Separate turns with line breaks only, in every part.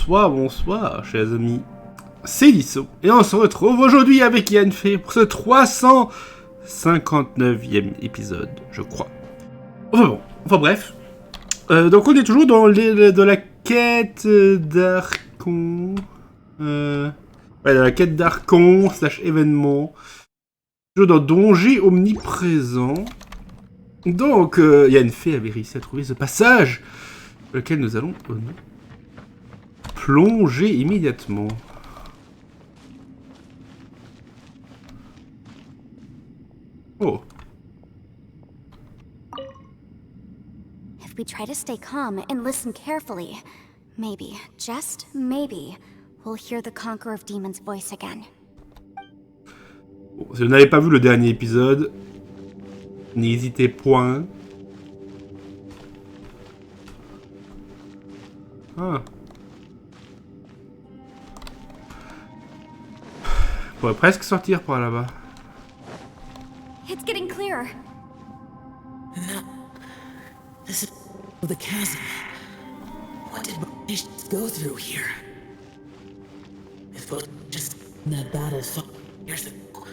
Bonsoir, chers amis. C'est Deaso. Et on se retrouve aujourd'hui avec Yanfei pour ce 359e épisode, je crois. Enfin bref. Donc on est toujours dans la quête d'Archon. Dans la quête d'Archon / événement. Toujours dans Danger omniprésent. Donc Yanfei avait réussi à trouver ce passage, lequel nous allons plonger immédiatement. Oh.
If we try to stay calm and listen carefully, maybe, just maybe, we'll hear the Conqueror of Demons' voice again.
Bon, si vous n'avez pas vu le dernier épisode, n'hésitez point. Ah. On pourrait presque sortir par là-bas.
It's getting clearer.
No. This is the chasm. What did Nations go through here? It was just that battle 5 years ago.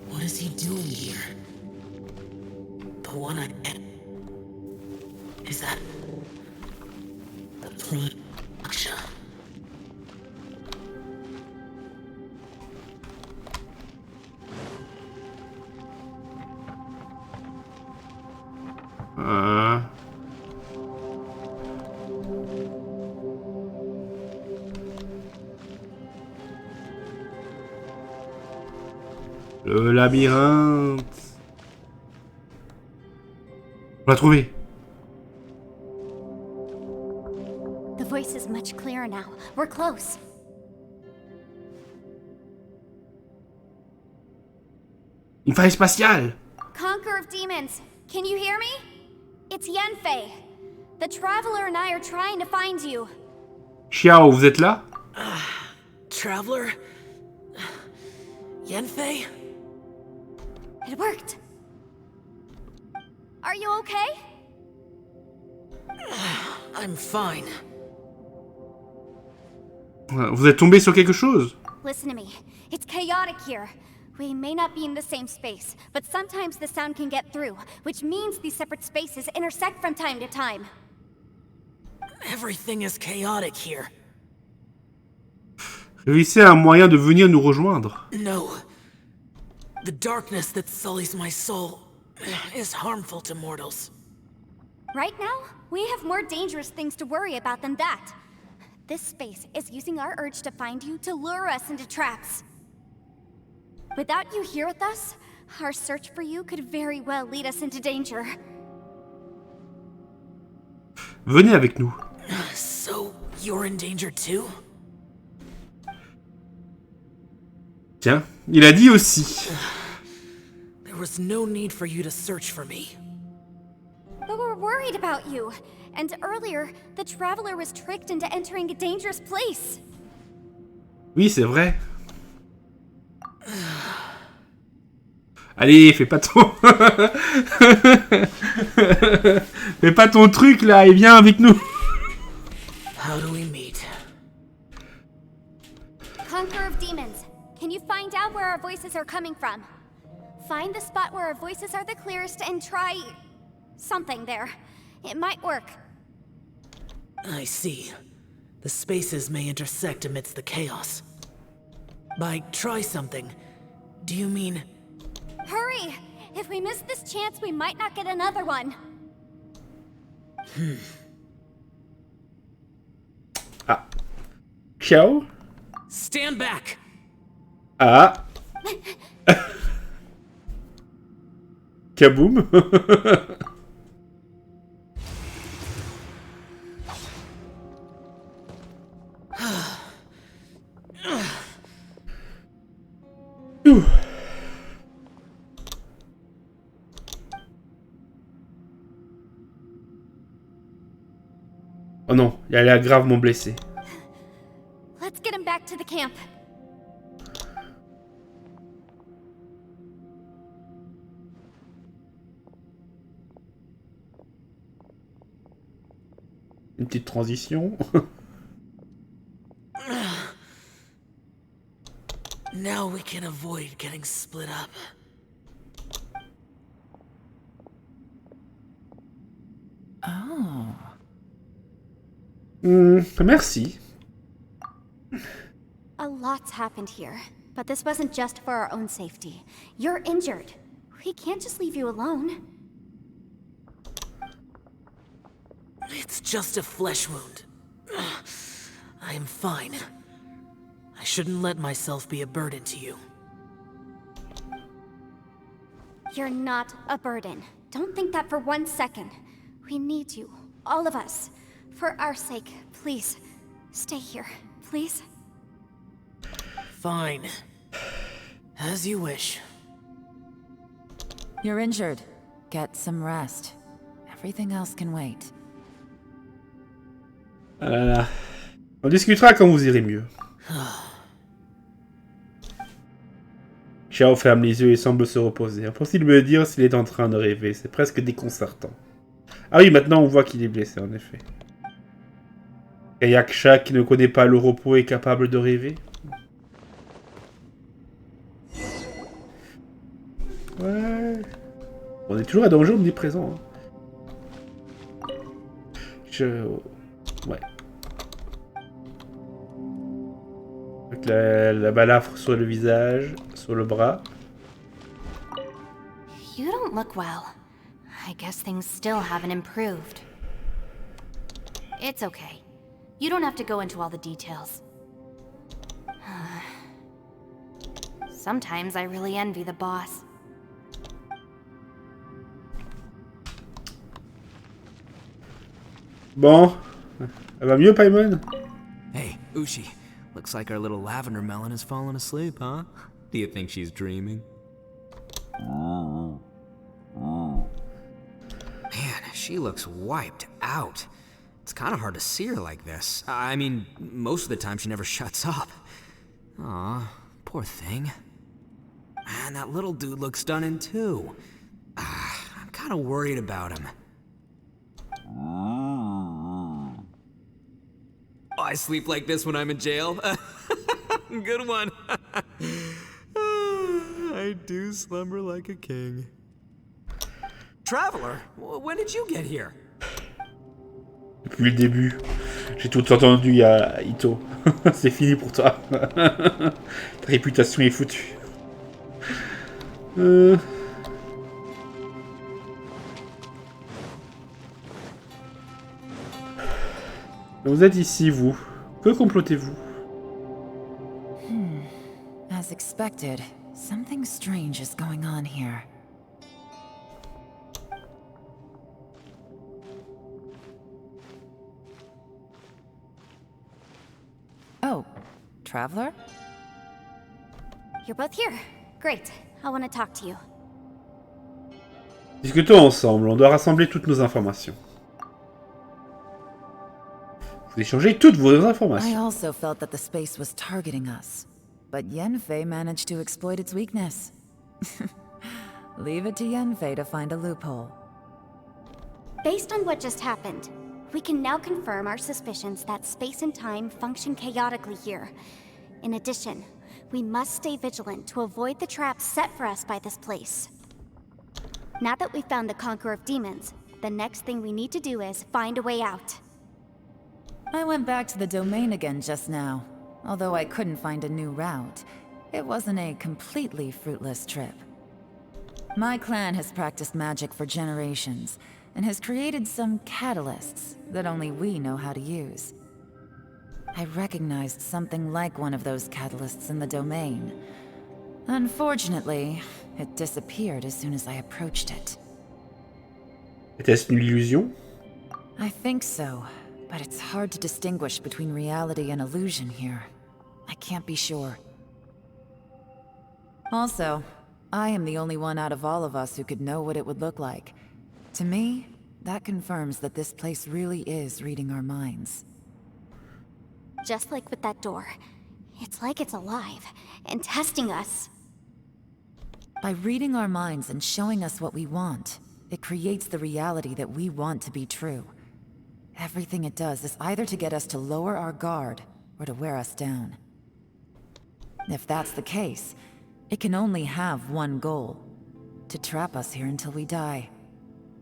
What is he doing here? The one I am. Is that the Prime Aksha?
Le labyrinthe. On l'a trouvé.
The voice is much clearer now. We're close.
Une faille spatiale.
Conqueror of Demons, can you hear me? It's Yanfei. The Traveler and I are trying to find you.
Xiao, vous êtes là?
Traveler? Yanfei?
It worked. Are you okay?
I'm fine.
Vous êtes tombé sur quelque chose?
Listen to me. It's chaotic here. We may not be in the same space, but sometimes the sound can get through, which means these separate spaces intersect from time to time.
Everything is chaotic here.
Réussissez un moyen de venir nous rejoindre.
No. The darkness that sullies my soul is harmful to mortals.
Right now, we have more dangerous things to worry about than that. This space is using our urge to find you to lure us into traps. Without you here with us, our search for you could very well lead us into danger.
Venez avec nous.
So, you're in danger too?
Tiens, il a dit aussi.
There was no need for you to search for me.
But we're worried about you. And earlier, the Traveler was tricked into entering a dangerous place.
Oui, c'est vrai. Allez, fais pas ton... fais pas ton truc là et viens avec nous.
How do we meet?
Conqueror of Demons, can you find out where our voices are coming from? Find the spot where our voices are the clearest and try... something there. It might work.
I see. The spaces may intersect amidst the chaos. By try something, do you mean...
Hurry! If we miss this chance, we might not get another one.
Ah. Xiao?
Stand back!
Ah. Kaboom. Oh non, il a l'air gravement blessé.
Let's get him back to the camp.
Une petite transition.
Now we can avoid getting split up.
Oh.
Merci.
A lot's happened here, but this wasn't just for our own safety. You're injured. We can't just leave you alone.
It's just a flesh wound. I am fine. I shouldn't let myself be a burden to you.
You're not a burden. Don't think that for 1 second. We need you, all of us. For our sake, please. Stay here, please.
Fine. As you wish.
You're injured. Get some rest. Everything else can wait.
Ah là là. On discutera quand vous irez mieux. Xiao ferme les yeux et semble se reposer. Impossible de dire s'il est en train de rêver. C'est presque déconcertant. Ah oui, maintenant on voit qu'il est blessé, en effet. Qu'a qui ne connaît pas le repos est capable de rêver. Ouais. On est toujours à danger omniprésent. Hein. Ouais. Avec la balafre sur le visage, sur le bras.
You don't look well. I guess things still haven't improved. It's okay. You don't have to go into all the details. Sometimes I really envy the boss.
Bon. Elle va mieux, Paimon?
Hey, Ushi. Looks like our little lavender melon has fallen asleep, huh? Do you think she's dreaming? Man, she looks wiped out. It's kind of hard to see her like this. I mean, most of the time she never shuts up. Aw, poor thing. Man, that little dude looks stunning too. I'm kind of worried about him. I sleep like this when I'm in jail. Good one. I do slumber like a king. Traveler, when did you get here?
Depuis le début. J'ai tout entendu à Ito. C'est fini pour toi. Ta réputation est foutue. Vous êtes ici, vous. Que complotez-vous?
As expected, something strange is going on here. Oh, Traveler?
You're both here. Great. I want to talk to you.
Discutons ensemble. On doit rassembler toutes nos informations. Vous échangez toutes vos
I
informations.
also felt that the space was targeting us, but Yanfei managed to exploit its weakness. Leave it to Yanfei to find a loophole.
Based on what just happened, we can now confirm our suspicions that space and time function chaotically here. In addition, we must stay vigilant to avoid the traps set for us by this place. Now that we've found the Conqueror of Demons, the next thing we need to do is find a way out.
I went back to the domain again just now. Although I couldn't find a new route, it wasn't a completely fruitless trip. My clan has practiced magic for generations, and has created some catalysts that only we know how to use. I recognized something like one of those catalysts in the domain. Unfortunately, it disappeared as soon as I approached it.
Était-ce une illusion?
I think so, but it's hard to distinguish between reality and illusion here. I can't be sure. Also, I am the only one out of all of us who could know what it would look like. To me, that confirms that this place really is reading our minds.
Just like with that door, it's like it's alive and testing us.
By reading our minds and showing us what we want, it creates the reality that we want to be true. Everything it does is either to get us to lower our guard or to wear us down. If that's the case, it can only have one goal. To trap us here until we die.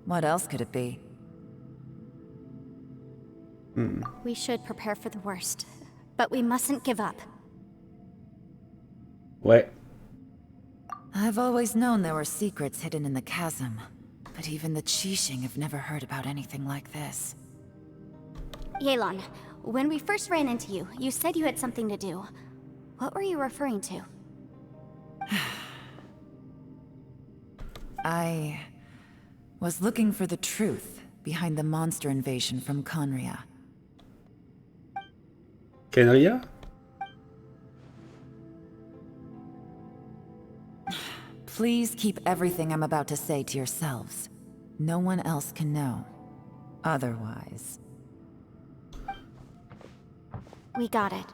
What else could it be?
We should prepare for the worst, but we mustn't give up.
Ouais.
I've always known there were secrets hidden in the chasm, but even the Qixing have never heard about anything like this.
Yelan, when we first ran into you, you said you had something to do. What were you referring to?
I was looking for the truth behind the monster invasion from Conria.
Kenria?
Please keep everything I'm about to say to yourselves. No one else can know. Otherwise...
We got it.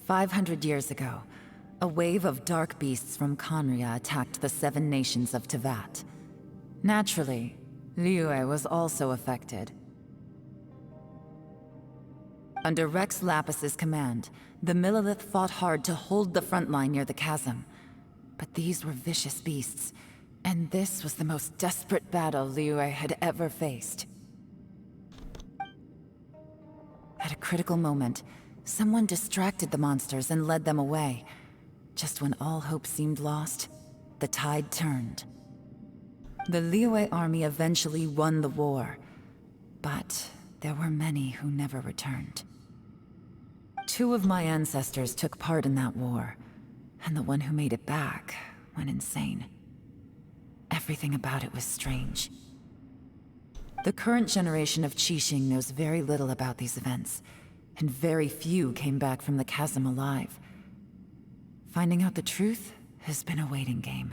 500 years ago, a wave of dark beasts from Conria attacked the 7 nations of Tevat. Naturally, Liyue was also affected. Under Rex Lapis's command, the Millelith fought hard to hold the front line near the chasm. But these were vicious beasts, and this was the most desperate battle Liyue had ever faced. At a critical moment, someone distracted the monsters and led them away. Just when all hope seemed lost, the tide turned. The Liyue army eventually won the war, but there were many who never returned. 2 of my ancestors took part in that war, and the one who made it back went insane. Everything about it was strange. The current generation of Qixing knows very little about these events, and very few came back from the chasm alive. Finding out the truth has been a waiting game.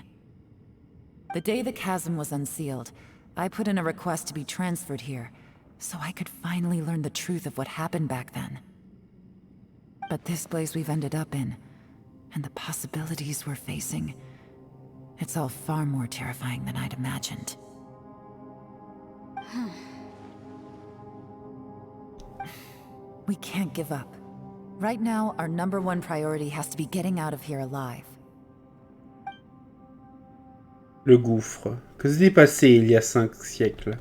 The day the chasm was unsealed, I put in a request to be transferred here, so I could finally learn the truth of what happened back then. But this place we've ended up in, and the possibilities we're facing, it's all far more terrifying than I'd imagined. We can't give up. Right now, our #1 priority has to be getting out of here alive.
Le gouffre. Que s'est-il passé il y a 5 siècles?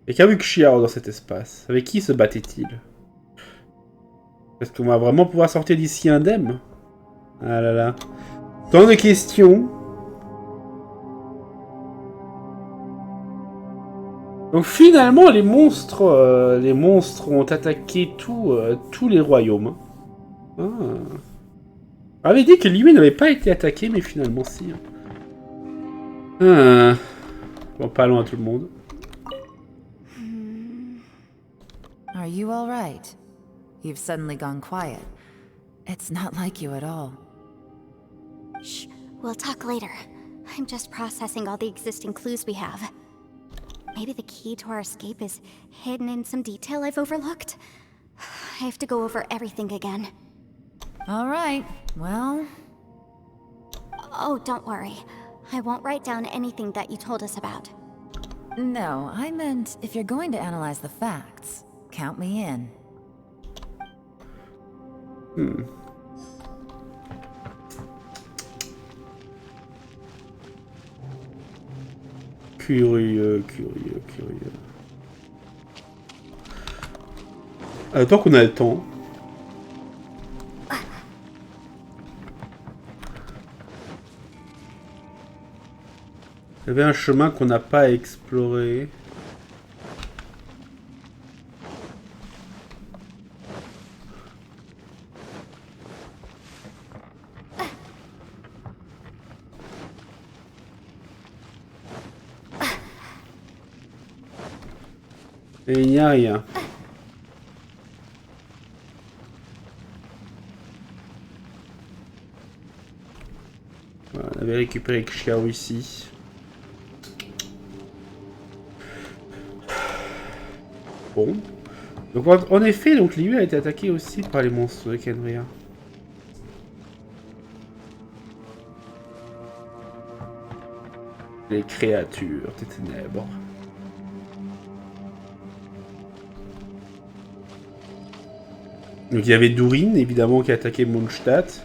Et qu'a vu Xiao dans cet espace? Avec qui se battait-il? Est-ce qu'on va vraiment pouvoir sortir d'ici indemne? Ah là là. Tant de questions. Donc finalement, les monstres ont attaqué tous les royaumes. Ah. On avait dit que Liyue n'avait pas été attaqué, mais finalement si. Ah. Bon, pas loin à tout le monde.
Are you all right? You've suddenly gone quiet. It's not like you at all.
Shh, we'll talk later. I'm just processing all the existing clues we have. Maybe the key to our escape is hidden in some detail I've overlooked. I have to go over everything again.
All right, well...
Oh, don't worry. I won't write down anything that you told us about.
No, I meant if you're going to analyze the facts, count me in.
Curieux. Tant qu'on a le temps. Il y avait un chemin qu'on n'a pas exploré. Et il n'y a rien. Voilà, on avait récupéré Xiao ici. Bon. Donc en effet, donc Liyue a été attaqué aussi par les monstres de Kenria. Les créatures des ténèbres. Donc il y avait Durin, évidemment, qui a attaqué Mondstadt.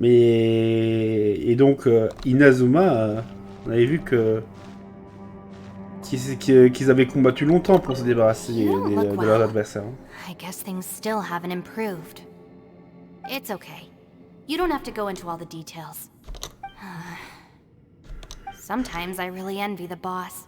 Mais... Et donc, Inazuma, on avait vu que... qu'ils avaient combattu longtemps pour se débarrasser de leurs adversaires.
I guess things still haven't improved. It's okay. You don't have to go into all the details. Sometimes I really envy the boss.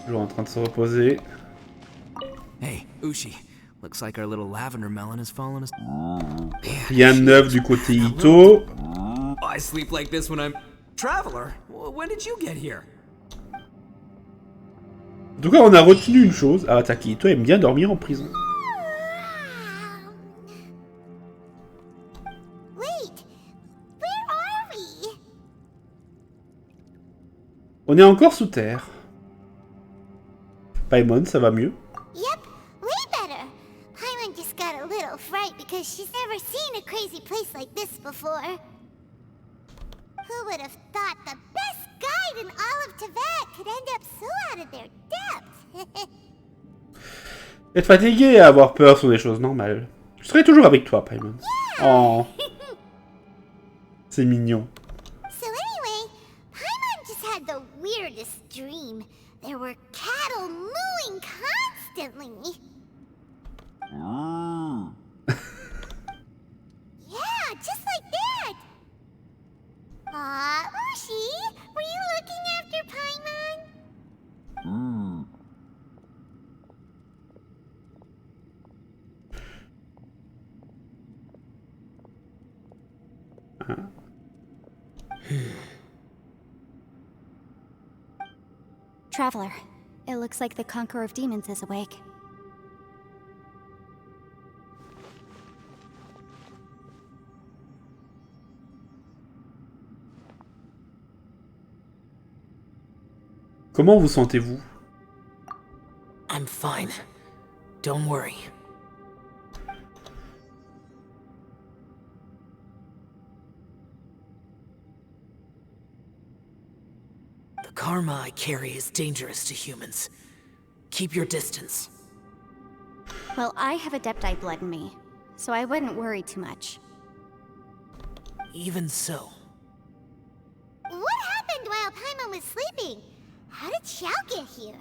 Toujours en train de se reposer.
Hey, Ushi. Looks like our little lavender melon has fallen asleep.
Rien de neuf du côté Ito.
I sleep like this when I'm... Traveler? When did you get here?
En tout cas, on a retenu une chose. Arataki Ito aime bien dormir en prison.
Wait, where are we?
On est encore sous terre. Paimon, ça va mieux?
Yep, way better. Paimon just got a little fright because she's never seen a crazy place like this before. Who would have thought the best guide in all of Tibet could end up so out of their depth?
Être fatigué et avoir peur sont des choses normales. Je serai toujours avec toi, Paimon. Oh. C'est mignon.
So anyway, Paimon just had the weirdest dream. There were cattle mooing constantly. Yeah, just like that. Aw, Ushi, were you looking after Paimon?
Traveler, it looks like the Conqueror of Demons is awake.
Comment vous sentez-vous?
I'm fine. Don't worry. The karma I carry is dangerous to humans. Keep your distance.
Well, I have Adepti blood in me, so I wouldn't worry too much.
Even so.
What happened while Paimon was sleeping? How did Xiao get here?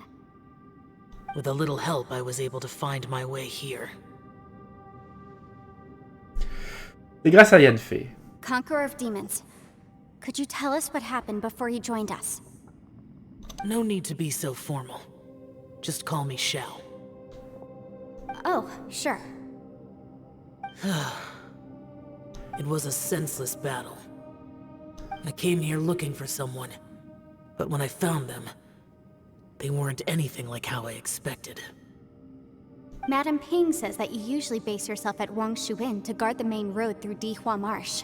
With a little help, I was able to find my way here.
C'est grâce à Yanfei.
Conqueror of Demons, could you tell us what happened before you joined us?
No need to be so formal. Just call me Xiao.
Oh, sure.
It was a senseless battle. I came here looking for someone, but when I found them, they weren't anything like how I expected.
Madame Ping says that you usually base yourself at Wangshuin to guard the main road through Dihua Marsh.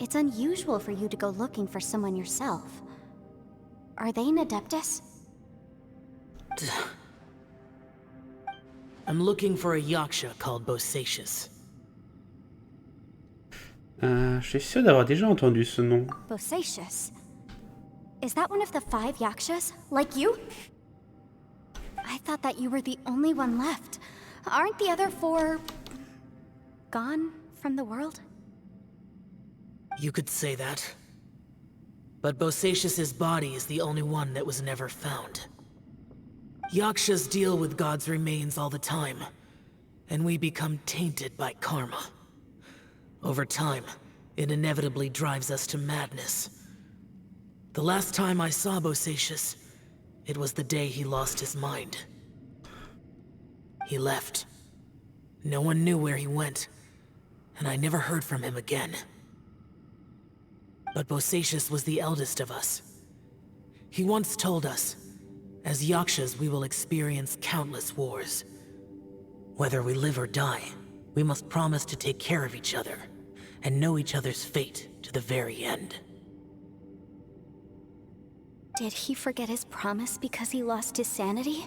It's unusual for you to go looking for someone yourself. Are they an Adeptus?
I'm looking for a Yaksha called Bosacius.
Je suis sûr d'avoir déjà entendu ce nom.
Bosacius? Is that one of the 5 Yakshas? Like you? I thought that you were the only one left. Aren't the other 4... gone from the world?
You could say that. But Bosacius's body is the only one that was never found. Yakshas deal with God's remains all the time, and we become tainted by karma. Over time, it inevitably drives us to madness. The last time I saw Bosacius, it was the day he lost his mind. He left. No one knew where he went, and I never heard from him again. But Bosacius was the eldest of us. He once told us, as Yakshas we will experience countless wars. Whether we live or die, we must promise to take care of each other, and know each other's fate to the very end.
Did he forget his promise because he lost his sanity?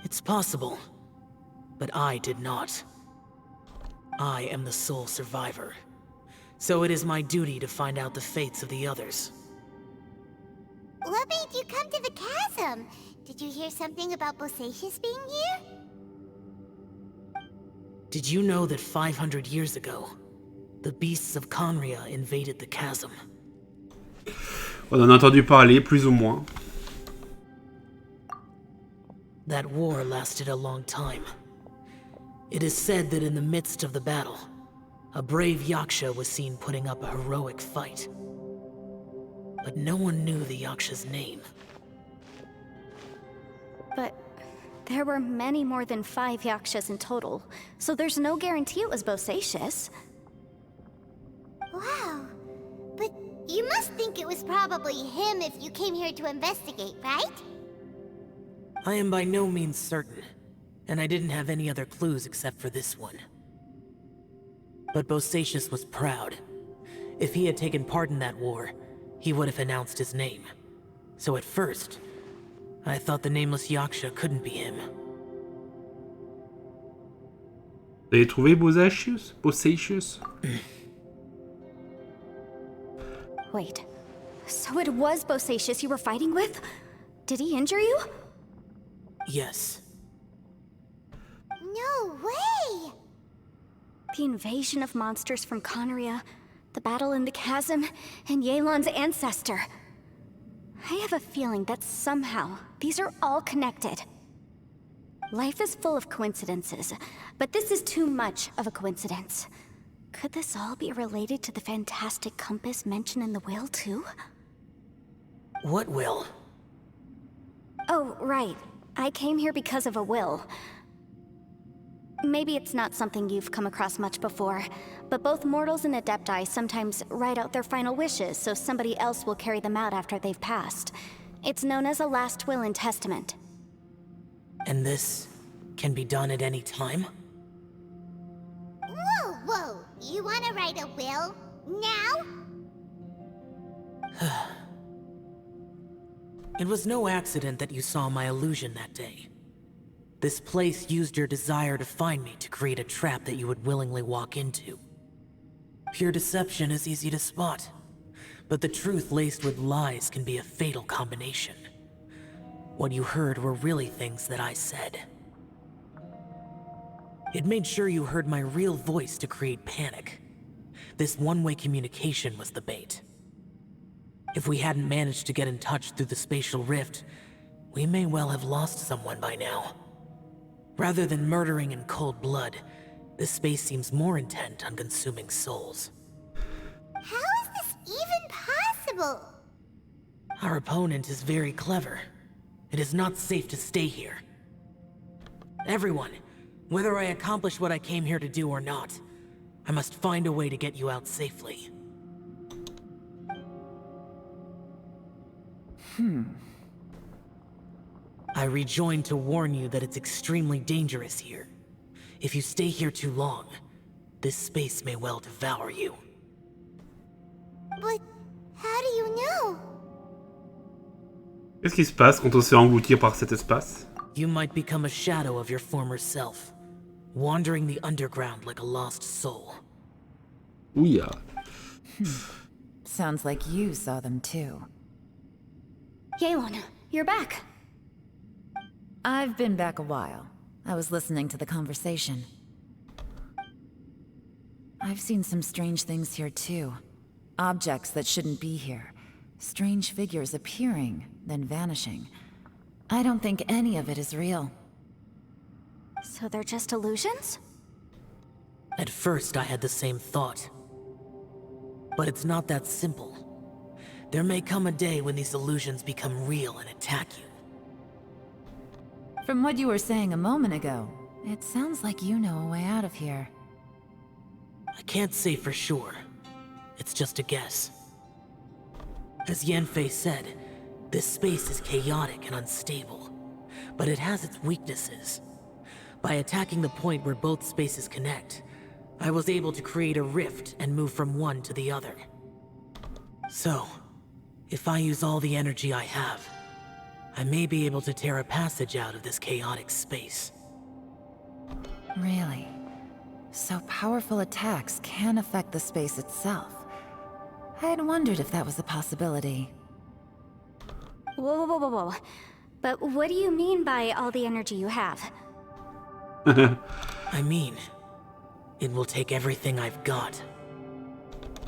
It's possible, but I did not. I am the sole survivor. So it is my duty to find out the fates of the others.
What made you come to the chasm? Did you hear something about Bosacius being here?
Did you know that 500 years ago, the beasts of Conria invaded the chasm?
On en a entendu parler, plus ou moins.
That war lasted a long time. It is said that in the midst of the battle, a brave Yaksha was seen putting up a heroic fight. But no one knew the Yaksha's name.
But there were many more than 5 Yakshas in total, so there's no guarantee it was Bosacius.
Wow. But you must think it was probably him if you came here to investigate, right?
I am by no means certain, and I didn't have any other clues except for this one. But Bosacius was proud. If he had taken part in that war, he would have announced his name. So at first, I thought the nameless Yaksha couldn't be him.
Vous avez trouvé Bosacius? Bosacius?
Wait, so it was Bosacius you were fighting with? Did he injure you?
Yes.
No way!
The invasion of monsters from Conria, the battle in the chasm, and Yelan's ancestor. I have a feeling that somehow these are all connected. Life is full of coincidences, but this is too much of a coincidence. Could this all be related to the fantastic compass mentioned in the will, too?
What will?
Oh, right. I came here because of a will. Maybe it's not something you've come across much before, but both mortals and adepti sometimes write out their final wishes so somebody else will carry them out after they've passed. It's known as a last will and testament.
And this can be done at any time?
Whoa, whoa! You wanna write a will? Now?
It was no accident that you saw my illusion that day. This place used your desire to find me to create a trap that you would willingly walk into. Pure deception is easy to spot, but the truth laced with lies can be a fatal combination. What you heard were really things that I said. It made sure you heard my real voice to create panic. This one-way communication was the bait. If we hadn't managed to get in touch through the spatial rift, we may well have lost someone by now. Rather than murdering in cold blood, this space seems more intent on consuming souls.
How is this even possible?
Our opponent is very clever. It is not safe to stay here. Everyone, whether I accomplish what I came here to do or not, I must find a way to get you out safely. I rejoined to warn you that it's extremely dangerous here. If you stay here too long, this space may well devour you.
But how do you know?
Qu'est-ce qui se passe quand on se fait engloutir par cet espace?
You might become a shadow of your former self, wandering the underground like a lost soul.
Ouya.
Sounds like you saw them too.
Yelan, you're back.
I've been back a while. I was listening to the conversation. I've seen some strange things here too. Objects that shouldn't be here. Strange figures appearing, then vanishing. I don't think any of it is real.
So they're just illusions?
At first, I had the same thought. But it's not that simple. There may come a day when these illusions become real and attack you.
From what you were saying a moment ago, it sounds like you know a way out of here.
I can't say for sure. It's just a guess. As Yanfei said, this space is chaotic and unstable, but it has its weaknesses. By attacking the point where both spaces connect, I was able to create a rift and move from one to the other. So, if I use all the energy I have, I may be able to tear a passage out of this chaotic space.
Really? So powerful attacks can affect the space itself. I had wondered if that was a possibility.
Whoa. But what do you mean by all the energy you have?
I mean, it will take everything I've got.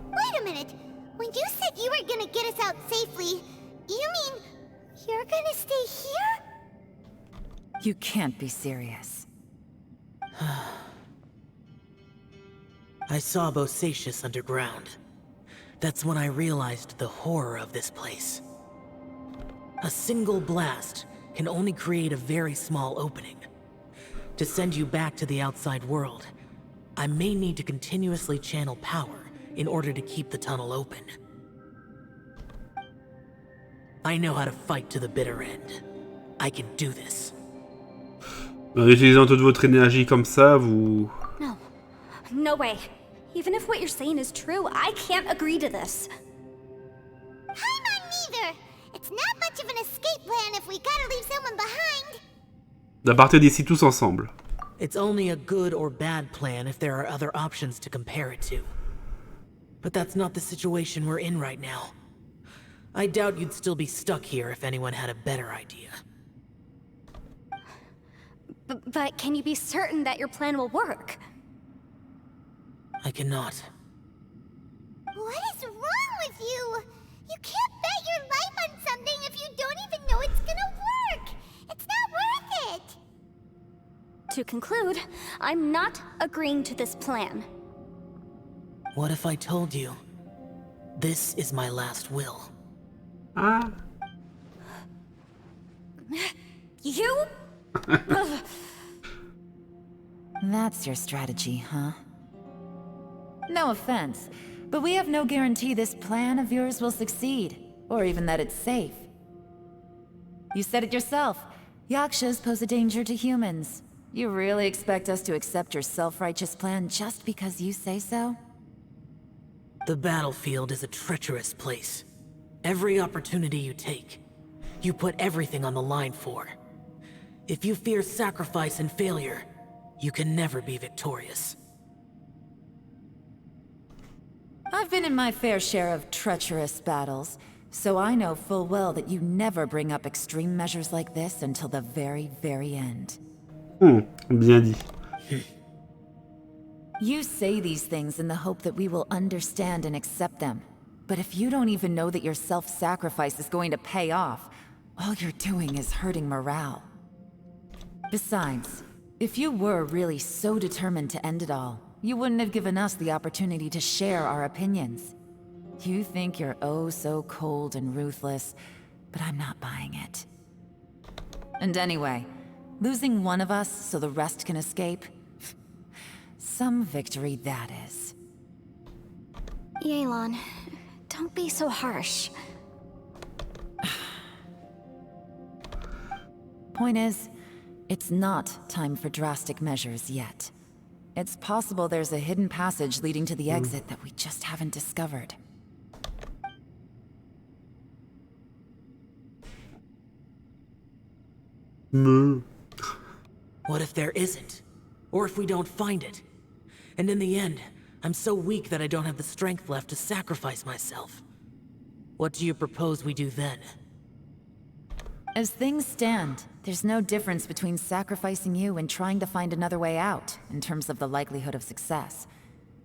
Wait a minute. When you said you were gonna get us out safely, you mean you're gonna stay here?
You can't be serious.
I saw Bosacius underground. That's when I realized the horror of this place. A single blast can only create a very small opening. To send you back to the outside world, I may need to continuously channel power in order to keep the tunnel open. I know how to fight to the bitter end. I can do this.
En utilisant toute votre énergie comme ça, vous...
No way. Even if what you're saying is true, I can't agree to this.
I'm not neither. It's not much of an escape plan if we gotta leave someone behind.
À partir d'ici tous ensemble.
It's only a good or bad plan if there are other options to compare it to. But that's not the situation we're in right now. I doubt you'd still be stuck here if anyone had a better idea.
But can you be certain that your plan will work?
I cannot.
What is wrong with you? You can't bet your life on something if you don't even know it's gonna work. It's not worth it.
To conclude, I'm not agreeing to this plan.
What if I told you, this is my last will?
Ah.
You? Ugh.
That's your strategy, huh? No offense, but we have no guarantee this plan of yours will succeed, or even that it's safe. You said it yourself. Yakshas pose a danger to humans. You really expect us to accept your self-righteous plan just because you say so?
The battlefield is a treacherous place. Every opportunity you take, you put everything on the line for. If you fear sacrifice and failure, you can never be victorious.
I've been in my fair share of treacherous battles, so I know full well that you never bring up extreme measures like this until the very, very end.
Bien dit.
You say these things in the hope that we will understand and accept them. But if you don't even know that your self-sacrifice is going to pay off, all you're doing is hurting morale. Besides, if you were really so determined to end it all, you wouldn't have given us the opportunity to share our opinions. You think you're oh so cold and ruthless, but I'm not buying it. And anyway, losing one of us so the rest can escape? Some victory that is.
Yelan, don't be so harsh.
Point is, it's not time for drastic measures yet. It's possible there's a hidden passage leading to the exit that we just haven't discovered.
What if there isn't? Or if we don't find it? And in the end, I'm so weak that I don't have the strength left to sacrifice myself. What do you propose we do then?
As things stand, there's no difference between sacrificing you and trying to find another way out, in terms of the likelihood of success.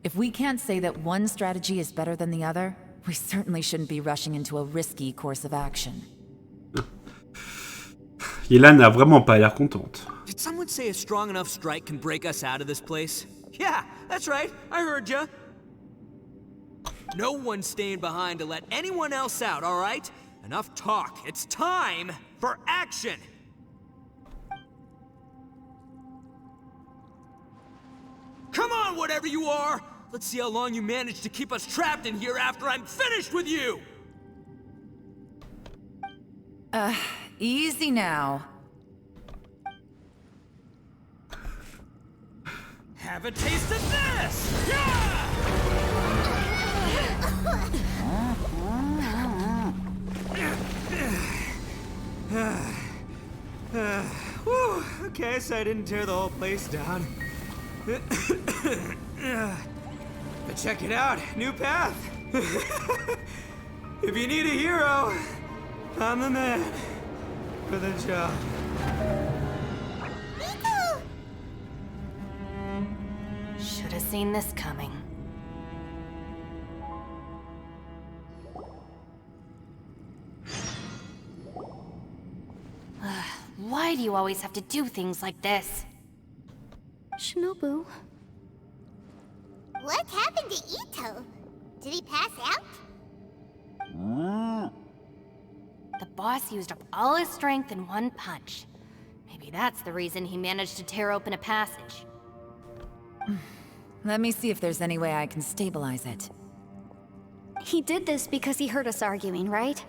If we can't say that one strategy is better than the other, we certainly shouldn't be rushing into a risky course of action.
Yelan n'a vraiment pas l'air contente.
Did someone say a strong enough strike can break us out of this place? Yeah, that's right. I heard ya. No one's staying behind to let anyone else out, all right? Enough talk. It's time for action! Come on, whatever you are! Let's see how long you manage to keep us trapped in here after I'm finished with you!
Easy now.
Have a taste of this! Yeah! Whew, okay, so I didn't tear the whole place down. But check it out, new path. If you need a hero, I'm the man for the job.
Should have seen this coming. Why do you always have to do things like this? Shinobu.
What happened to Ito? Did he pass out?
The boss used up all his strength in one punch. Maybe that's the reason he managed to tear open a passage.
Let me see if there's any way I can stabilize it.
He did this because he heard us arguing, right?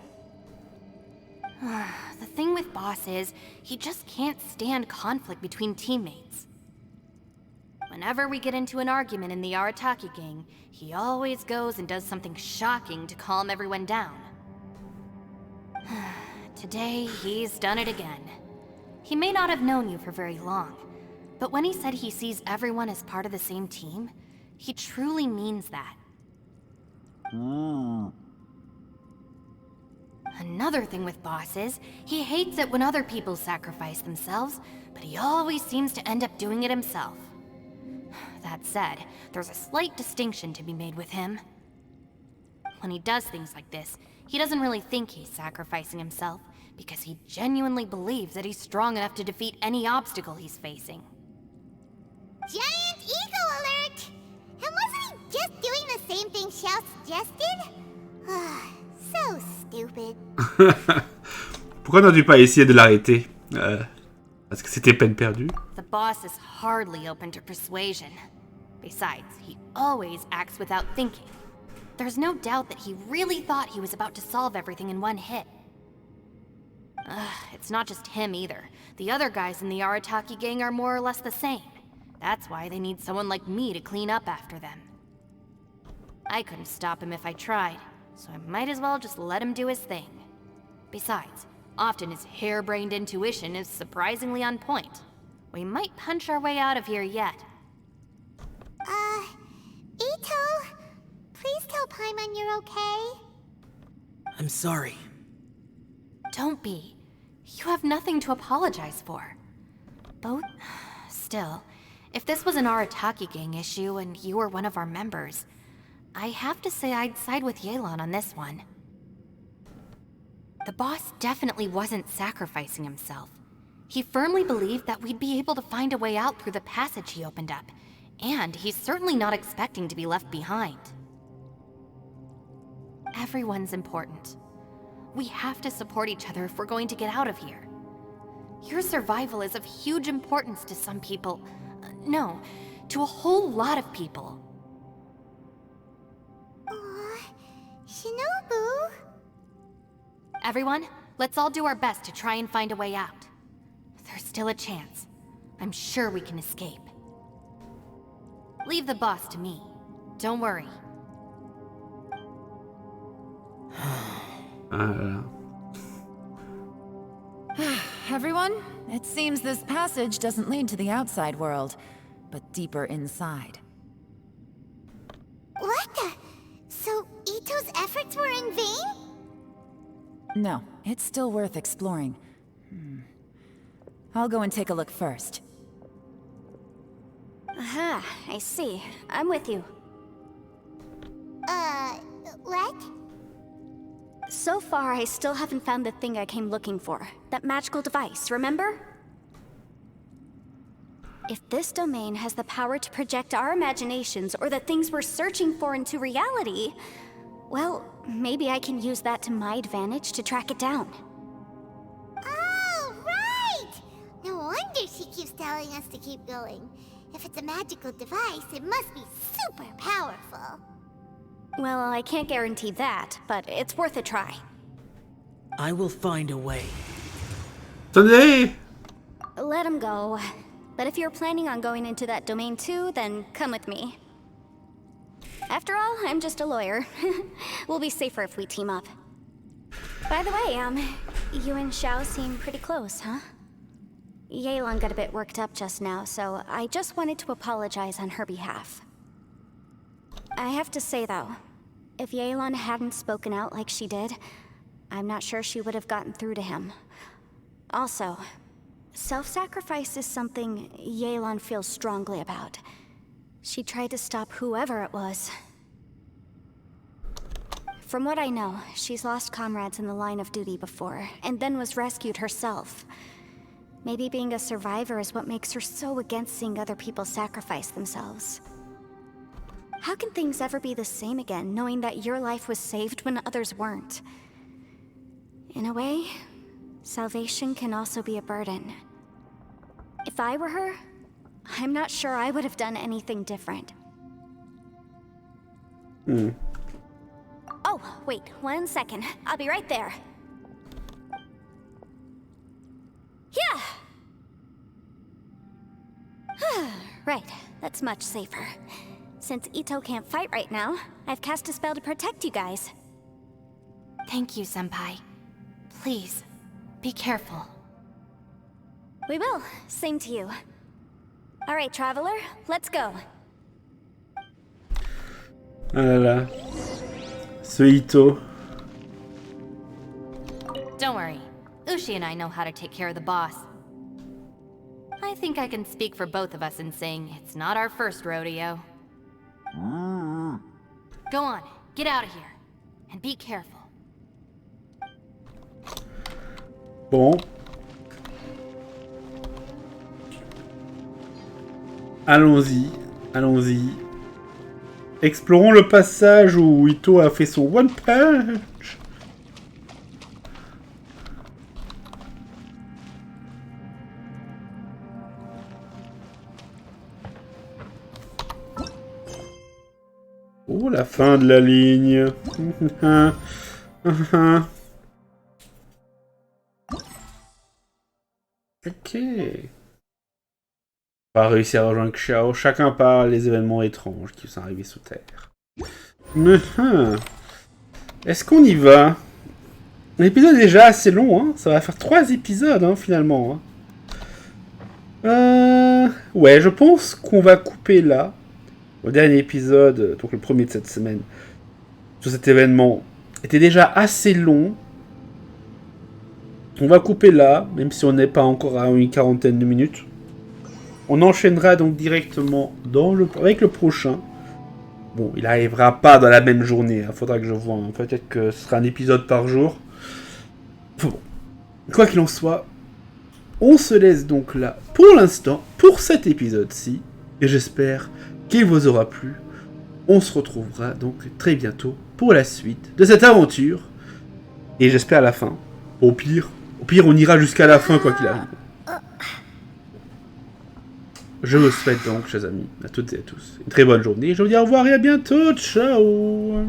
The thing with Boss is, he just can't stand conflict between teammates. Whenever we get into an argument in the Arataki gang, he always goes and does something shocking to calm everyone down. Today, he's done it again. He may not have known you for very long, but when he said he sees everyone as part of the same team, he truly means that. Another thing with Boss is, he hates it when other people sacrifice themselves, but he always seems to end up doing it himself. That said, there's a slight distinction to be made with him. When he does things like this, he doesn't really think he's sacrificing himself, because he genuinely believes that he's strong enough to defeat any obstacle he's facing.
Giant ego alert! And wasn't he just doing the same thing Xiao suggested? So stupid.
Pourquoi n'as-tu pas essayé de l'arrêter? Parce que c'était peine perdue.
The boss is hardly open to persuasion. Besides, he always acts without thinking. There's no doubt that he really thought he was about to solve everything in one hit. It's not just him either. The other guys in the Arataki gang are more or less the same. That's why they need someone like me to clean up after them. I couldn't stop him if I tried, so I might as well just let him do his thing. Besides, often his harebrained intuition is surprisingly on point. We might punch our way out of here yet.
Ito, please tell Paimon you're okay.
I'm sorry.
Don't be. You have nothing to apologize for. Still, if this was an Arataki gang issue and you were one of our members, I have to say I'd side with Yelan on this one. The boss definitely wasn't sacrificing himself. He firmly believed that we'd be able to find a way out through the passage he opened up, and he's certainly not expecting to be left behind. Everyone's important. We have to support each other if we're going to get out of here. Your survival is of huge importance to some people. No, to a whole lot of people.
Shinobu?
Everyone, let's all do our best to try and find a way out. There's still a chance. I'm sure we can escape. Leave the boss to me. Don't worry.
Everyone, it seems this passage doesn't lead to the outside world, but deeper inside.
What the? So Ito's efforts were in vain?
No, it's still worth exploring. I'll go and take a look first.
Aha, I see. I'm with you.
What?
So far, I still haven't found the thing I came looking for. That magical device, remember? If this domain has the power to project our imaginations or the things we're searching for into reality, well, maybe I can use that to my advantage to track it down.
Oh, right! No wonder she keeps telling us to keep going. If it's a magical device, it must be super powerful.
Well, I can't guarantee that, but it's worth a try.
I will find a way.
Attendez!
Let him go. But if you're planning on going into that domain too, then come with me. After all, I'm just a lawyer. We'll be safer if we team up. By the way, you and Xiao seem pretty close, huh? Yelan got a bit worked up just now, so I just wanted to apologize on her behalf. I have to say though, if Yelan hadn't spoken out like she did, I'm not sure she would have gotten through to him. Also, self-sacrifice is something Yelan feels strongly about. She tried to stop whoever it was. From what I know, she's lost comrades in the line of duty before, and then was rescued herself. Maybe being a survivor is what makes her so against seeing other people sacrifice themselves. How can things ever be the same again, knowing that your life was saved when others weren't? In a way, salvation can also be a burden. If I were her, I'm not sure I would have done anything different. Oh, wait, 1 second. I'll be right there. Yeah! Right, that's much safer. Since Ito can't fight right now, I've cast a spell to protect you guys.
Thank you, Senpai. Please, be careful.
We will. Same to you. Alright, Traveler, let's go.
Ah là là. Ce Ito.
Don't worry. Ushi and I know how to take care of the boss. I think I can speak for both of us in saying it's not our first rodeo. Go on, get out of here. And be careful.
Bon. Allons-y, allons-y. Explorons le passage où Ito a fait son One Punch. Oh, la fin de la ligne. Ok. Pas réussi à rejoindre Xiao. Chacun parle les événements étranges qui sont arrivés sous terre. Est-ce qu'on y va? L'épisode est déjà assez long, hein. Ça va faire 3 épisodes, hein, finalement. Hein. Ouais, je pense qu'on va couper là. Le dernier épisode, donc le premier de cette semaine, sur cet événement, était déjà assez long. On va couper là, même si on n'est pas encore à une quarantaine de minutes. On enchaînera donc directement avec le prochain. Bon, il n'arrivera pas dans la même journée. Il faudra que je vois. Hein. Peut-être que ce sera un épisode par jour. Enfin bon. Quoi qu'il en soit, on se laisse donc là pour l'instant, pour cet épisode-ci. Et j'espère qu'il vous aura plu. On se retrouvera donc très bientôt pour la suite de cette aventure. Et j'espère à la fin. Au pire, on ira jusqu'à la fin quoi qu'il arrive. Je vous souhaite donc, chers amis, à toutes et à tous, une très bonne journée. Je vous dis au revoir et à bientôt. Ciao!